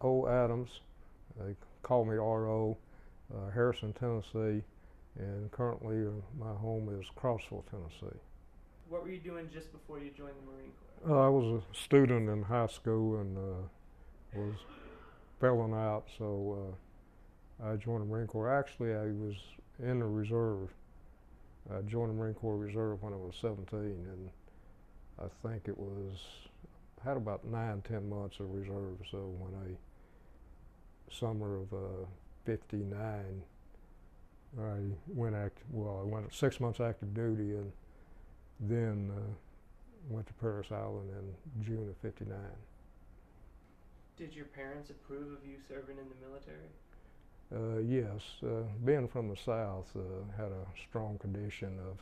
O. Adams. They call me R.O. Harrison, Tennessee, and currently my home is Crossville, Tennessee. What were you doing just before you joined the Marine Corps? I was a student in high school and was failing out, so I joined the Marine Corps. Actually, I was in the reserve. I joined the Marine Corps Reserve when I was 17, and I think it was, had about 9-10 months of reserve. So when summer of '59, I went 6 months active duty, and then went to Paris Island in June of '59. Did your parents approve of you serving in the military? Yes, being from the South, had a strong tradition of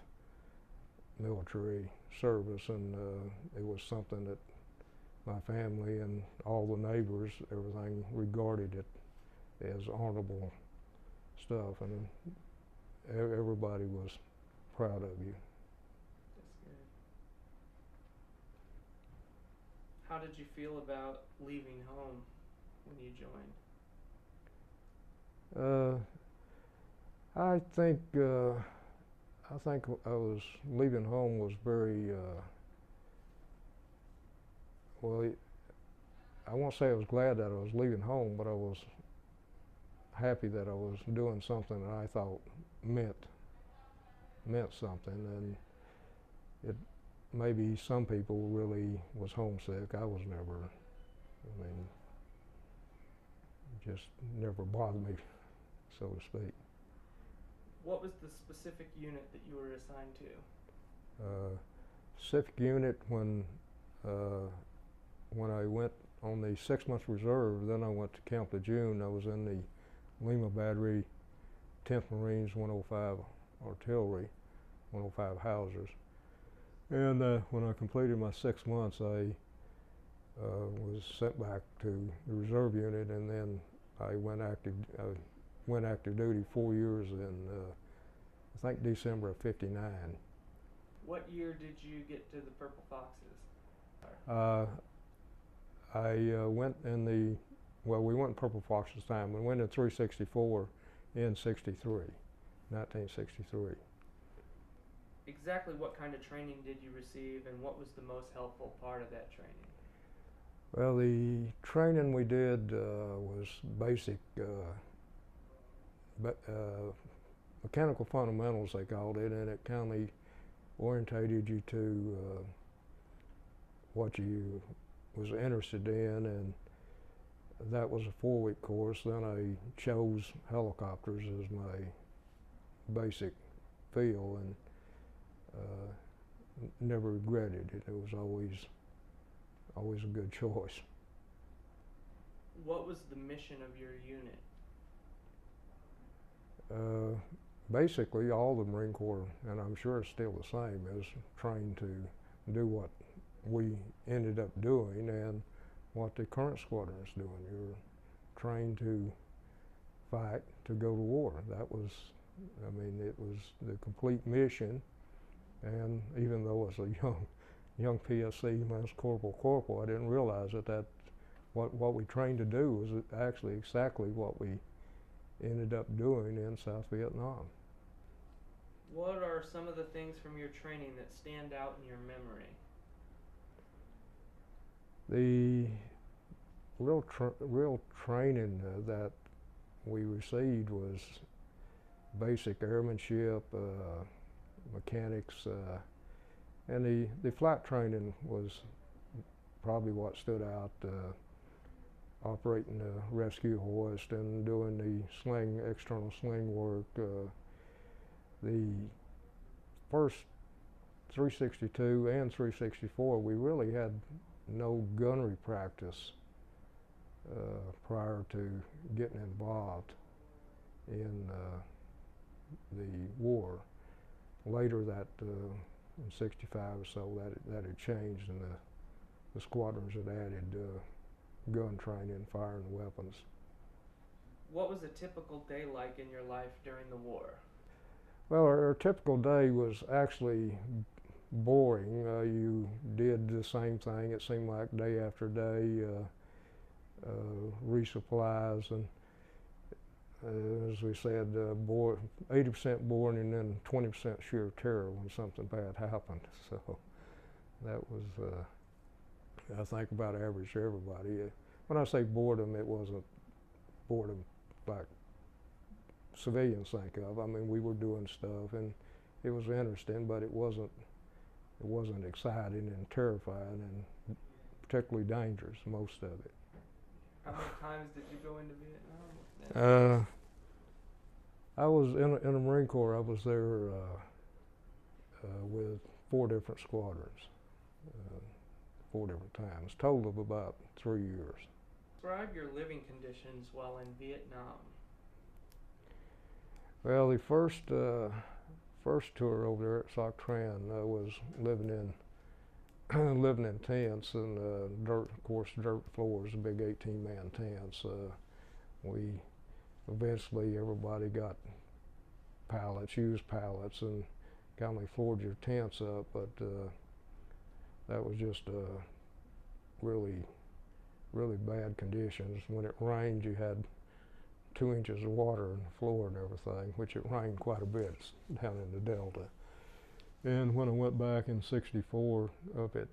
military service, and it was something that my family and all the neighbors, everything regarded it as honorable stuff, and everybody was proud of you. That's good. How did you feel about leaving home when you joined? I think I was leaving home was very well. I won't say I was glad that I was leaving home, but I was happy that I was doing something that I thought meant something, and it maybe some people really was homesick. I was never. I mean, just never bothered me, so to speak. What was the specific unit that you were assigned to? Pacific unit, when I went on the 6 month reserve, then I went to Camp Lejeune. I was in the Lima Battery, 10th Marines, 105 Artillery, 105 Housers. And when I completed my 6 months, I was sent back to the reserve unit, and then I went active duty 4 years in I think December of '59. What year did you get to the Purple Foxes? I went in we went in Purple Foxes time. We went in 364 in '63, 1963. Exactly what kind of training did you receive, and what was the most helpful part of that training? Well, the training we did was basic mechanical fundamentals, they called it, and it kind of orientated you to what you was interested in, and that was a 4-week course. Then I chose helicopters as my basic field, and never regretted it. It was always a good choice. What was the mission of your unit? Basically, all the Marine Corps, and I'm sure it's still the same, is trained to do what we ended up doing and what the current squadron is doing. You're trained to fight, to go to war. That was, I mean, it was the complete mission. And even though as a young PSC, Lance Corporal, I didn't realize that what we trained to do was actually exactly what we ended up doing in South Vietnam. What are some of the things from your training that stand out in your memory? The real training that we received was basic airmanship, mechanics, and the flight training was probably what stood out. Operating the rescue hoist and doing the external sling work. The first 362 and 364, we really had no gunnery practice prior to getting involved in the war. Later, that in '65 or so, that had changed, and the squadrons had added gun training, firing weapons. What was a typical day like in your life during the war? Well, our typical day was actually boring. You did the same thing, it seemed like, day after day. resupplies, and as we said, 80% born and then 20% sheer terror when something bad happened. So that was, I think, about average to everybody. When I say boredom, it wasn't boredom like civilians think of. I mean, we were doing stuff and it was interesting, but it wasn't exciting and terrifying and particularly dangerous, most of it. How many times did you go into Vietnam? I was in the Marine Corps. I was there with 4 different squadrons, 4 different times, total of about 3 years. Describe your living conditions while in Vietnam. Well, the first tour over there at Soc Tran was living in tents and dirt, of course, dirt floors, big 18-man tents. We eventually, everybody got pallets, used pallets, and kind of floored your tents up. But that was just really bad conditions. When it rained, you had 2 inches of water in the floor and everything, which it rained quite a bit down in the Delta. And when I went back in '64 up at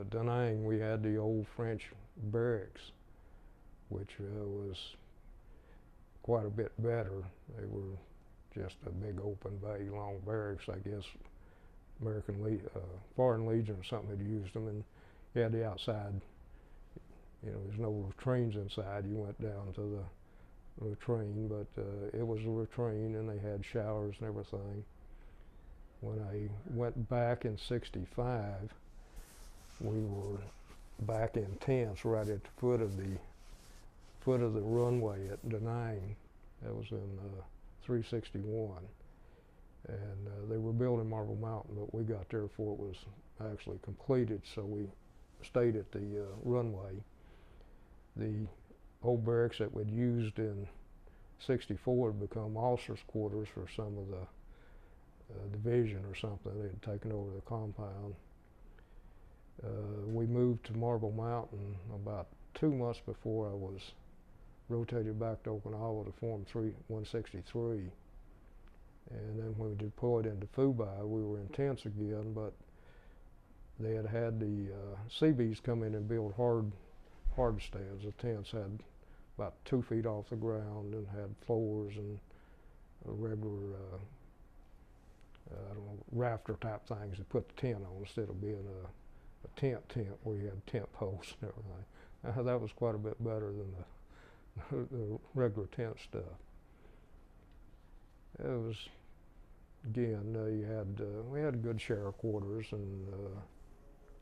Da Nang, we had the old French barracks, which was quite a bit better. They were just a big open bay, long barracks. I guess Foreign Legion or something had used them, and you had the outside. You know, there's no latrines inside. You went down to the latrine, but it was a latrine, and they had showers and everything. When I went back in '65, we were back in tents right at the foot of the runway at Da Nang. That was in 361, and they were building Marble Mountain, but we got there before it was actually completed, so we stayed at the runway. The old barracks that we'd used in '64 had become officers' quarters for some of the division or something. They had taken over the compound. We moved to Marble Mountain about 2 months before I was rotated back to Okinawa to form 163. And then when we deployed into Fubai, we were in tents again, but they had the Seabees come in and build hard stands. The tents had about 2 feet off the ground and had floors and a regular, I don't know, rafter type things to put the tent on instead of being a tent where you had tent posts and everything. That was quite a bit better than the regular tent stuff. It was, again, we had good share quarters and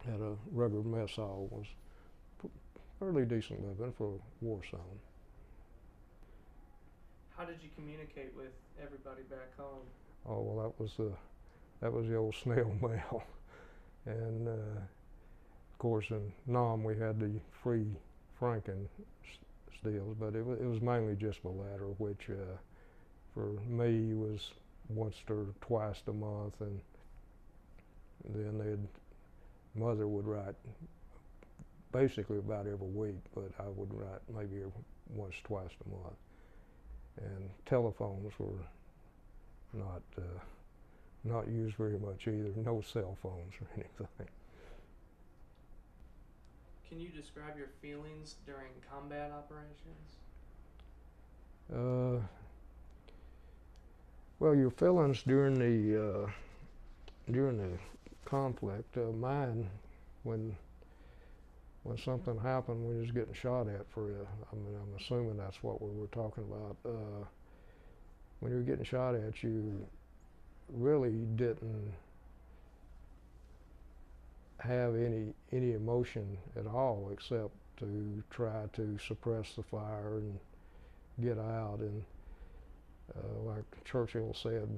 had a regular mess hall. Was fairly decent living for a war zone. How did you communicate with everybody back home? Oh, well, that was the old snail mail, and of course in Nam we had the free franken deals, but it was mainly just the latter, which for me was once or twice a month, and then mother would write basically about every week, but I would write maybe once, twice a month. And telephones were not used very much either. No cell phones or anything. Can you describe your feelings during combat operations? Well, your feelings during the conflict, mine, when something happened, when you was getting shot at for you. I mean, I'm assuming that's what we were talking about. When you were getting shot at, you really didn't have any emotion at all, except to try to suppress the fire and get out. And like Churchill said,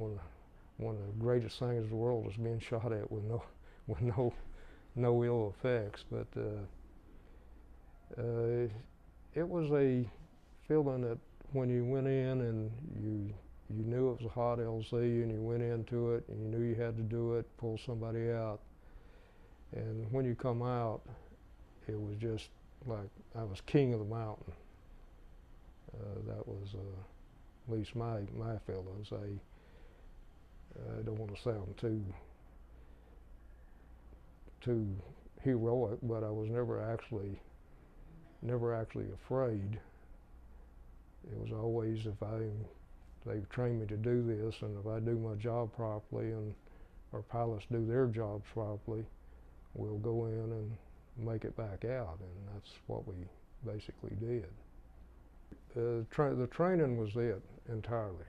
one of the greatest things in the world is being shot at with no ill effects. But it was a feeling that when you went in and you knew it was a hot LZ and you went into it and you knew you had to do it, pull somebody out, and when you come out, it was just like I was king of the mountain. That was at least my feelings. I don't want to sound too heroic, but I was never actually afraid. It was always they trained me to do this, and if I do my job properly and our pilots do their jobs properly, we'll go in and make it back out, and that's what we basically did. The training was it entirely.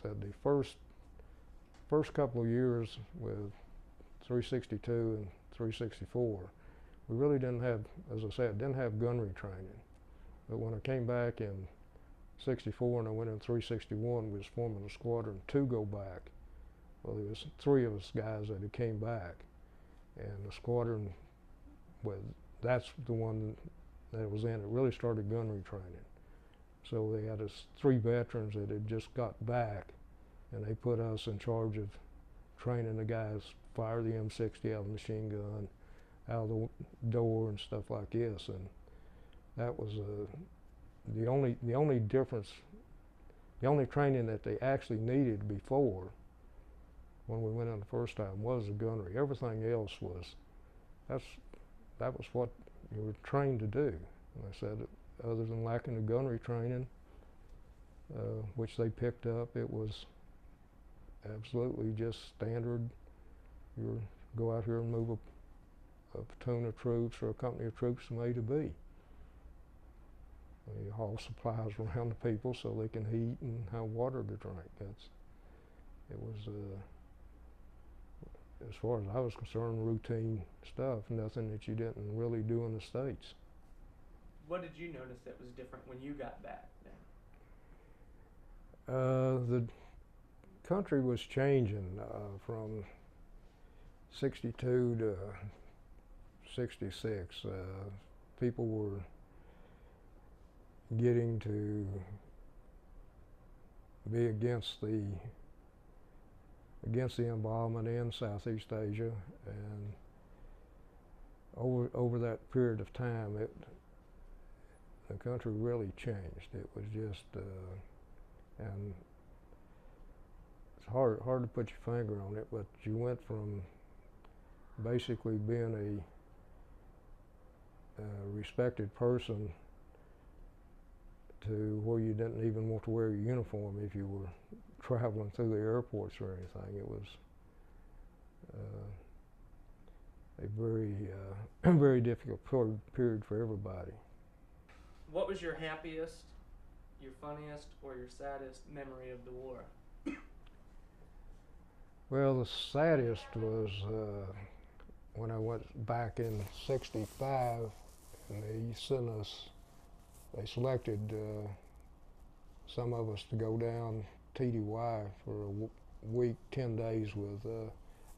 Said the first couple of years with 362 and 364, we really didn't have, as I said, didn't have gunnery training. But when I came back in 64 and I went in 361, we was forming a squadron to go back. Well, there was 3 of us guys that came back, and the squadron, that's the one that was in. It really started gunnery training. So they had us 3 veterans that had just got back, and they put us in charge of training the guys fire the M60 out of the machine gun, out of the door and stuff like this. And that was the only difference, the only training that they actually needed before when we went in the first time was the gunnery. Everything else was, that was what you were trained to do. And I said, other than lacking the gunnery training, which they picked up, it was absolutely just standard. You go out here and move a platoon of troops or a company of troops from A to B. You haul supplies around the people so they can heat and have water to drink. It was, as far as I was concerned, routine stuff, nothing that you didn't really do in the States. What did you notice that was different when you got back then? The country was changing from 62 to 66. People were getting to be against the involvement in Southeast Asia, and over that period of time, the country really changed. It was just, and it's hard to put your finger on it, but you went from basically being a respected person to where you didn't even want to wear your uniform if you were traveling through the airports or anything. It was a very, very difficult period for everybody. What was your happiest, your funniest, or your saddest memory of the war? Well, the saddest was when I went back in '65, and they selected some of us to go down TDY for a week, 10 days with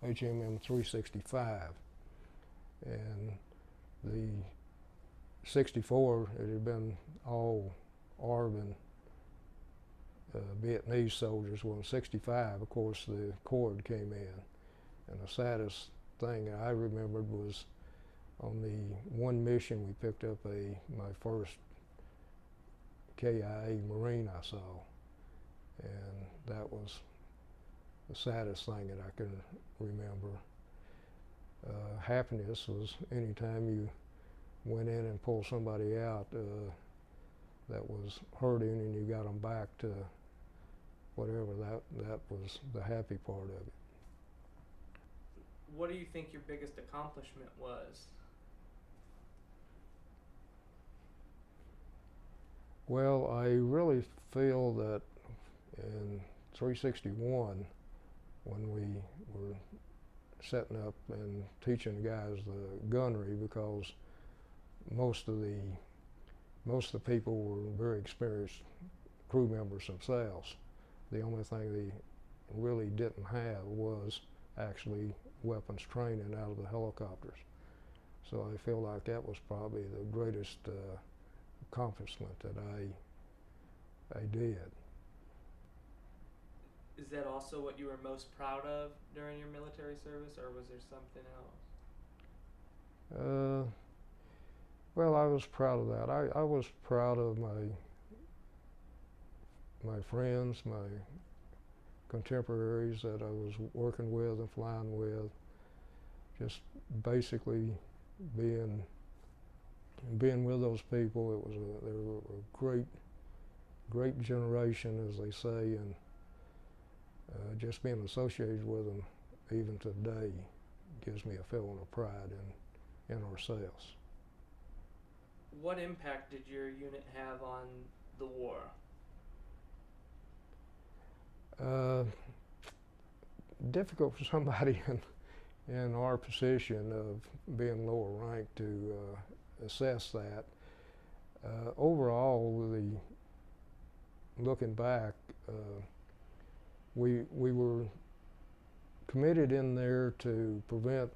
HMM 365. And the 64, it had been all ARB and Vietnamese soldiers. Well, in '65, of course, the Accord came in. And the saddest thing I remembered was on the one mission we picked up my first KIA Marine I saw. And that was the saddest thing that I can remember. Happiness was anytime you went in and pulled somebody out that was hurting and you got them back to whatever, that was the happy part of it. What do you think your biggest accomplishment was? Well, I really feel that in 361, when we were setting up and teaching the guys the gunnery, because most of the people were very experienced crew members themselves. The only thing they really didn't have was actually weapons training out of the helicopters. So I feel like that was probably the greatest accomplishment that I did. Is that also what you were most proud of during your military service, or was there something else? Well, I was proud of that. I was proud of my friends, my contemporaries that I was working with and flying with. Just basically being with those people. They were a great generation, as they say, and just being associated with them even today gives me a feeling of pride in ourselves. What impact did your unit have on the war? Difficult for somebody in our position of being lower ranked to assess that. Overall, looking back, we were committed in there to prevent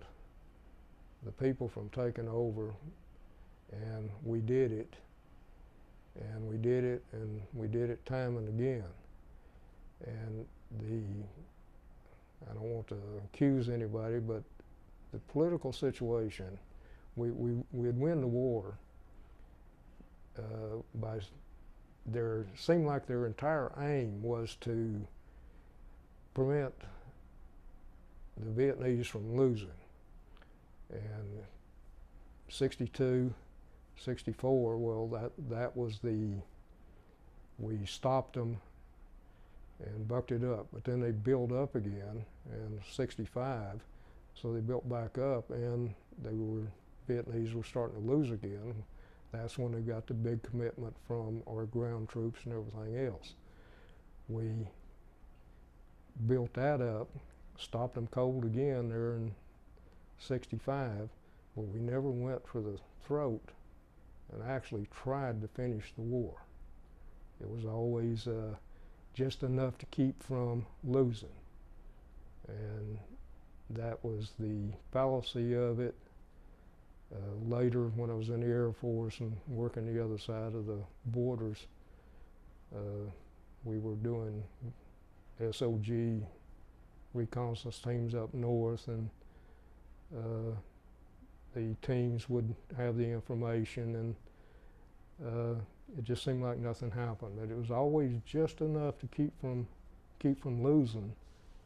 the people from taking over, and we did it. And we did it, and we did it time and again. And I don't want to accuse anybody, but the political situation, we'd win the war seemed like their entire aim was to prevent the Vietnamese from losing. And 62, 64, well, that was we stopped them and bucked it up. But then they built up again in 65, so they built back up, and Vietnamese were starting to lose again. That's when they got the big commitment from our ground troops and everything else. We built that up, stopped them cold again there in 65, but we never went for the throat and actually tried to finish the war. It was always just enough to keep from losing. And that was the fallacy of it. Later, when I was in the Air Force and working the other side of the borders, we were doing SOG reconnaissance teams up north, and the teams would have the information, and it just seemed like nothing happened. That it was always just enough to keep from losing,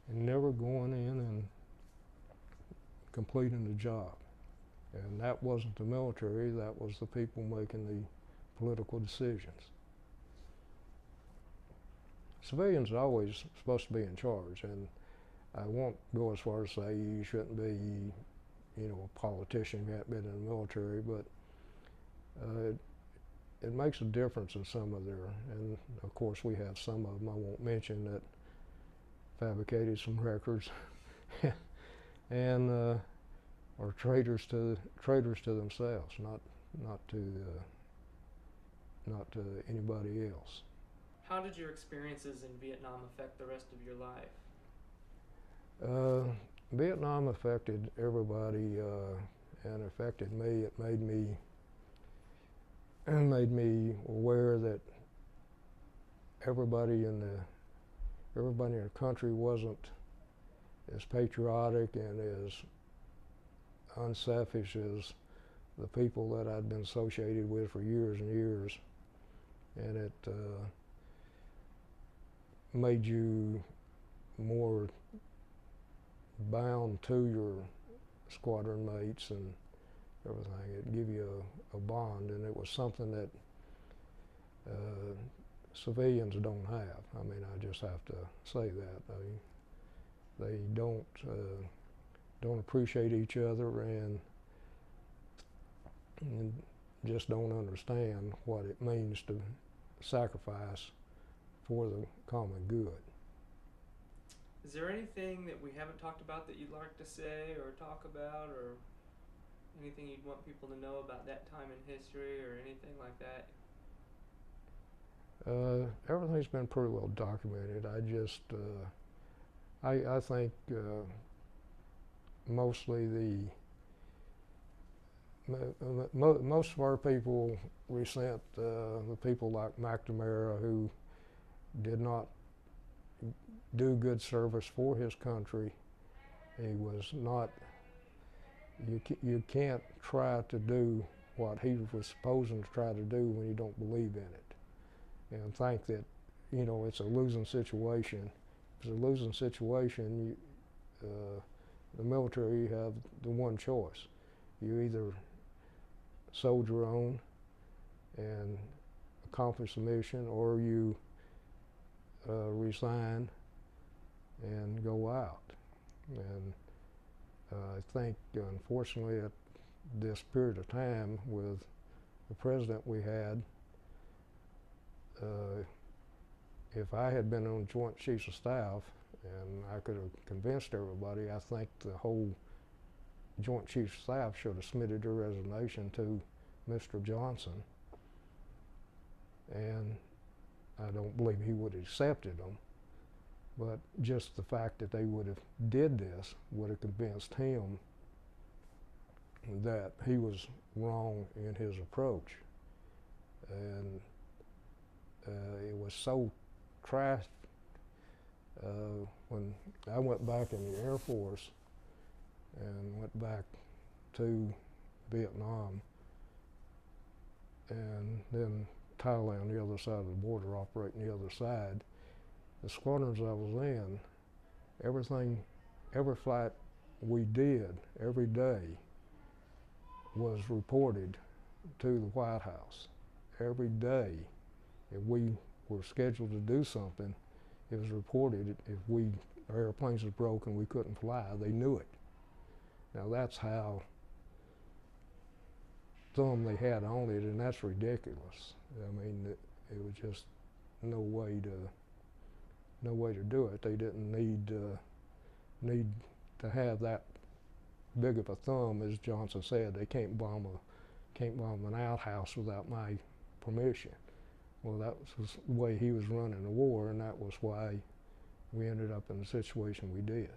and never going in and completing the job. And that wasn't the military, that was the people making the political decisions. Civilians are always supposed to be in charge, and I won't go as far as say you shouldn't be, a politician who hasn't been in the military, but it makes a difference in some of their, and of course we have some of them, I won't mention, that fabricated some records and are traitors to themselves, not to anybody else. How did your experiences in Vietnam affect the rest of your life? Vietnam affected everybody and affected me. It made me aware that everybody in the country wasn't as patriotic and as unselfish as the people that I'd been associated with for years and years, and it made you more bound to your squadron mates and everything. It gave you a bond, and it was something that civilians don't have. I mean, I just have to say that. They don't appreciate each other and just don't understand what it means to sacrifice for the common good. Is there anything that we haven't talked about that you'd like to say or talk about, or anything you'd want people to know about that time in history or anything like that? Everything's been pretty well documented. I just, I think mostly most of our people resent the people like McNamara, who did not do good service for his country. He was not, you can't try to do what he was supposing to try to do when you don't believe in it, and think that, you know, it's a losing situation. If it's a losing situation, the military, you have the one choice. You either soldier on and accomplish the mission, or you resign and go out. And I think, unfortunately, at this period of time with the president we had, if I had been on Joint Chiefs of Staff and I could have convinced everybody, I think the whole Joint Chiefs of Staff should have submitted their resignation to Mr. Johnson. And I don't believe he would have accepted them, but just the fact that they would have did this would have convinced him that he was wrong in his approach. And it was so trashed when I went back in the Air Force and went back to Vietnam, and then Thailand, the other side of the border, operating the other side. The squadrons I was in, every flight we did every day was reported to the White House. Every day, if we were scheduled to do something, it was reported. If our airplanes was broken, we couldn't fly, they knew it. Now that's how thumb they had on it, and that's ridiculous. I mean, it was just no way to do it. They didn't need to have that big of a thumb, as Johnson said. They can't bomb an outhouse without my permission. Well, that was the way he was running the war, and that was why we ended up in the situation we did.